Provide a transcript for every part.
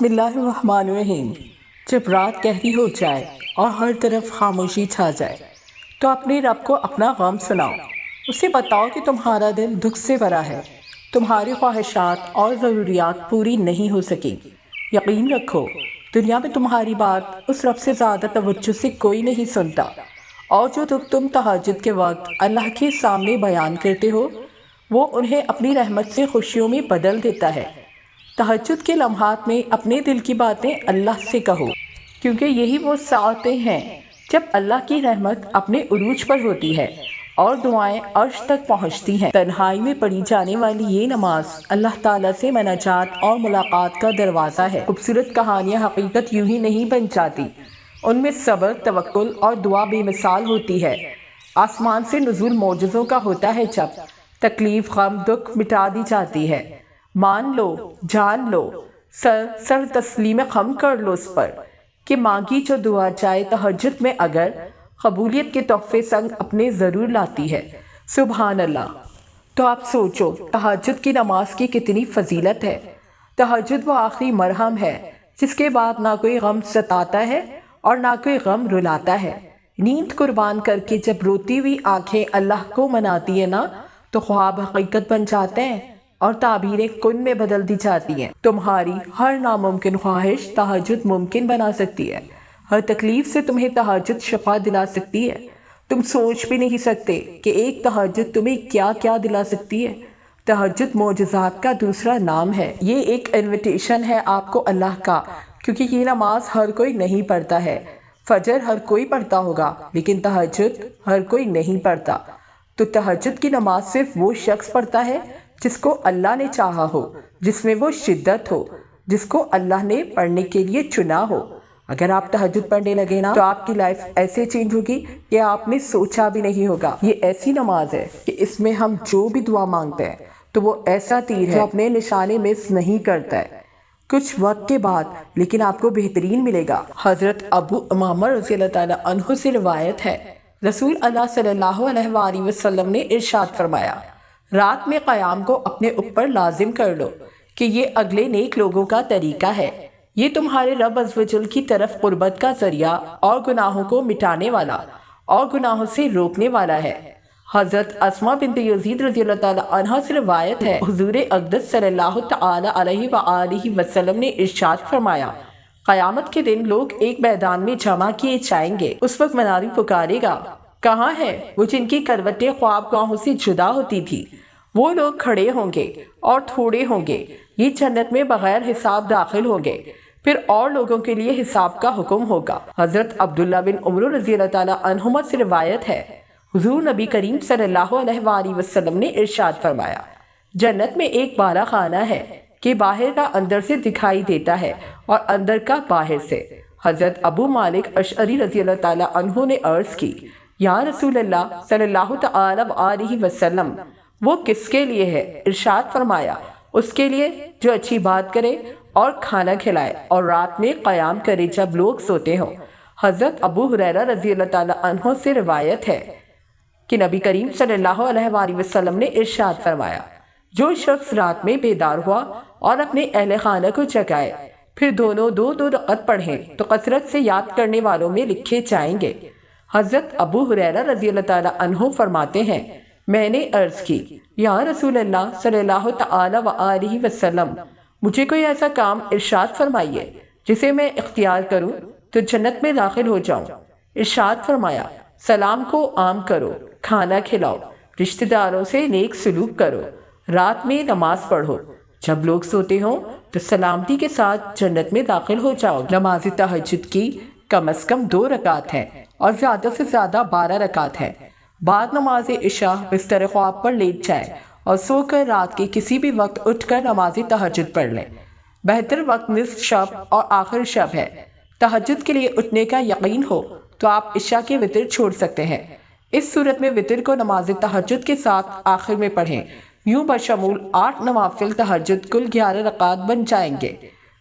بسم اللہ الرحمن الرحیم۔ جب رات گہری ہو جائے اور ہر طرف خاموشی چھا جائے تو اپنے رب کو اپنا غم سناؤ۔ اسے بتاؤ کہ تمہارا دل دکھ سے بھرا ہے، تمہاری خواہشات اور ضروریات پوری نہیں ہو سکی۔ یقین رکھو دنیا میں تمہاری بات اس رب سے زیادہ توجہ سے کوئی نہیں سنتا، اور جو دکھ تم تہجد کے وقت اللہ کے سامنے بیان کرتے ہو وہ انہیں اپنی رحمت سے خوشیوں میں بدل دیتا ہے۔ تہجد کے لمحات میں اپنے دل کی باتیں اللہ سے کہو، کیونکہ یہی وہ ساعتیں ہیں جب اللہ کی رحمت اپنے عروج پر ہوتی ہے اور دعائیں عرش تک پہنچتی ہیں۔ تنہائی میں پڑھی جانے والی یہ نماز اللہ تعالیٰ سے مناجات اور ملاقات کا دروازہ ہے۔ خوبصورت کہانیاں حقیقت یوں ہی نہیں بن جاتی، ان میں صبر، توکل اور دعا بے مثال ہوتی ہے۔ آسمان سے نزول معجزوں کا ہوتا ہے جب تکلیف، غم، دکھ مٹا دی جاتی ہے۔ مان لو، جان لو، سر تسلیم خم کر لو اس پر کہ مانگی جو دعا جائے تہجد میں اگر قبولیت کے تحفے سنگ اپنے ضرور لاتی ہے۔ سبحان اللہ۔ تو آپ سوچو تہجد کی نماز کی کتنی فضیلت ہے۔ تہجد وہ آخری مرہم ہے جس کے بعد نہ کوئی غم ستاتا ہے اور نہ کوئی غم رلاتا ہے۔ نیند قربان کر کے جب روتی ہوئی آنکھیں اللہ کو مناتی ہیں نا تو خواب حقیقت بن جاتے ہیں اور تعبیریں کن میں بدل دی جاتی ہیں۔ تمہاری ہر ناممکن خواہش تہجد ممکن بنا سکتی ہے۔ ہر تکلیف سے تمہیں تہجد شفا دلا سکتی ہے۔ تم سوچ بھی نہیں سکتے کہ ایک تہجد تمہیں کیا کیا دلا سکتی ہے۔ تہجد معجزات کا دوسرا نام ہے۔ یہ ایک انویٹیشن ہے آپ کو اللہ کا، کیونکہ یہ نماز ہر کوئی نہیں پڑھتا ہے۔ فجر ہر کوئی پڑھتا ہوگا لیکن تہجد ہر کوئی نہیں پڑھتا۔ تو تہجد کی نماز صرف وہ شخص پڑھتا ہے جس کو اللہ نے چاہا ہو، جس میں وہ شدت ہو، جس کو اللہ نے پڑھنے کے لیے چنا ہو۔ اگر آپ تہجد پڑھنے لگے نا تو آپ کی لائف ایسے چینج ہوگی کہ آپ نے سوچا بھی نہیں ہوگا۔ یہ ایسی نماز ہے کہ اس میں ہم جو بھی دعا مانگتے ہیں تو وہ ایسا تیر ہے جو اپنے نشانے مس نہیں کرتا ہے۔ کچھ وقت کے بعد لیکن آپ کو بہترین ملے گا۔ حضرت ابو امامہ رضی اللہ تعالیٰ عنہ سے روایت ہے، رسول اللہ صلی اللہ علیہ وآلہ وسلم نے ارشاد فرمایا، رات میں قیام کو اپنے اوپر لازم کر لو کہ یہ اگلے نیک لوگوں کا طریقہ ہے۔ یہ تمہارے رب عز و جل کی طرف قربت کا ذریعہ اور گناہوں کو مٹانے والا اور گناہوں سے روکنے والا ہے۔ حضرت اسماء بنت یزید رضی اللہ تعالیٰ عنہ سے روایت ہے، حضور اقدس صلی اللہ تعالیٰ علیہ وآلہ وسلم نے ارشاد فرمایا، قیامت کے دن لوگ ایک میدان میں جمع کیے جائیں گے۔ اس وقت منادی پکارے گا، کہاں ہے وہ جن کی کروٹیں خواب گاہوں سے جدا ہوتی تھی؟ وہ لوگ کھڑے ہوں گے اور تھوڑے ہوں گے، یہ جنت میں بغیر حساب داخل ہوں گے، پھر اور لوگوں کے لیے حساب کا حکم ہوگا۔ حضرت عبداللہ بن عمر رضی اللہ تعالیٰ عنہما سے روایت ہے، حضور نبی کریم صلی اللہ علیہ وآلہ وسلم نے ارشاد فرمایا، جنت میں ایک بالا خانہ ہے کہ باہر کا اندر سے دکھائی دیتا ہے اور اندر کا باہر سے۔ حضرت ابو مالک اشعری رضی اللہ تعالیٰ عنہ نے عرض کی، یا رسول اللہ صلی اللہ تعالیٰ وآلہ وسلم، وہ کس کے لیے ہے؟ ارشاد فرمایا، اس کے لیے جو اچھی بات کرے اور کھانا کھلائے اور رات میں قیام کرے جب لوگ سوتے ہوں۔ حضرت ابو ہریرہ رضی اللہ تعالیٰ عنہ سے روایت ہے کہ نبی کریم صلی اللہ علیہ وآلہ وسلم نے ارشاد فرمایا، جو شخص رات میں بیدار ہوا اور اپنے اہل خانہ کو جگائے پھر دونوں دو رکعت پڑھیں تو کثرت سے یاد کرنے والوں میں لکھے جائیں گے۔ حضرت ابو ہریرہ رضی اللہ تعالیٰ عنہ فرماتے ہیں، میں نے عرض کی، یا رسول اللہ صلی اللہ تعالیٰ وآلہ وسلم، مجھے کوئی ایسا کام ارشاد فرمائیے جسے میں اختیار کروں تو جنت میں داخل ہو جاؤں۔ ارشاد فرمایا، سلام کو عام کرو، کھانا کھلاؤ، رشتہ داروں سے نیک سلوک کرو، رات میں نماز پڑھو، جب لوگ سوتے ہوں تو سلامتی کے ساتھ جنت میں داخل ہو جاؤ۔ نماز تہجد کی کم از کم 2 رکعت ہیں اور زیادہ سے زیادہ 12 رکعت ہیں۔ بعد نماز عشاء بستر خواب پر لیٹ جائیں اور سو کر رات کے کسی بھی وقت اٹھ کر نماز تہجد پڑھ لیں۔ بہتر وقت نصف شب اور آخر شب ہے۔ تہجد کے لیے اٹھنے کا یقین ہو تو آپ عشاء کے وتر چھوڑ سکتے ہیں۔ اس صورت میں وتر کو نماز تہجد کے ساتھ آخر میں پڑھیں، یوں بشمول 8 نوافل تہجد کل 11 رکعت بن جائیں گے۔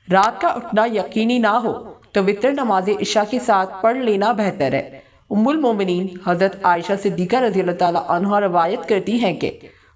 رات کا اٹھنا یقینی نہ ہو تو وتر نماز عشاء کے ساتھ پڑھ لینا بہتر ہے۔ ام المومنین حضرت عائشہ صدیقہ رضی اللہ تعالیٰ عنہ روایت کرتی ہیں کہ